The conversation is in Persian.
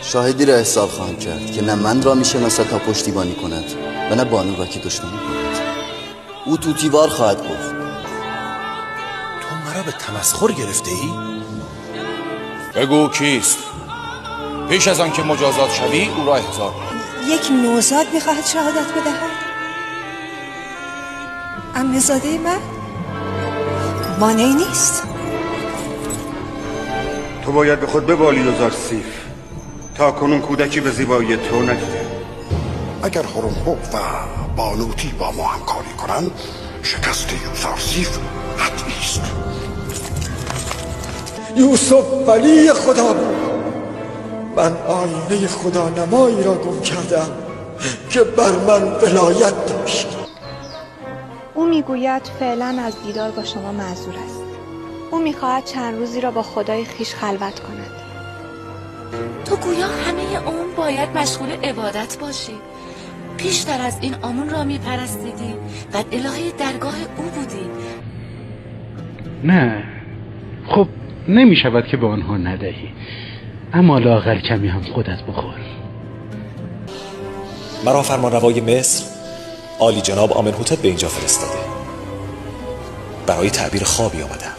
شاهدی را احضار خواهم کرد که نه من را میشناسد تا پشتیبانی کند و نه بانو را که دشمنی کند. او توتیوار خواهد گفت. تو مرا به تمسخر گرفته ای؟ بگو کیست؟ پیش از آن که مجازات شوی او را احضار کن. یک نوزاد میخواهد شهادت بدهد. عمه‌زاده من مانعی نیست. تو باید به خود ببالی یوزارسیف. تا کنون کودکی به زیبایی تو ندیده. اگر هرمهو و بانوتی با ما همکاری کنند شکست یوزارسیف حتمی است. یوسف ولی خدا بود. من آینه خدا نمایی را گم کردم که بر من ولایت داشت. او میگوید فعلا از دیدار با شما معذور است. او میخواهد چند روزی را با خدای خیش خلوت کند. تو گویا همه عمر باید مشغول عبادت باشی. پیشتر از این آمون را میپرستیدی و الهه درگاه او بودی. نه، خب نمی شود که به آنها ندهی، اما لااقل کمی هم خودت بخور. مرا فرمانروای مصر عالی جناب آمنهوتپ به اینجا فرستاده. برای تعبیر خوابی آمدم.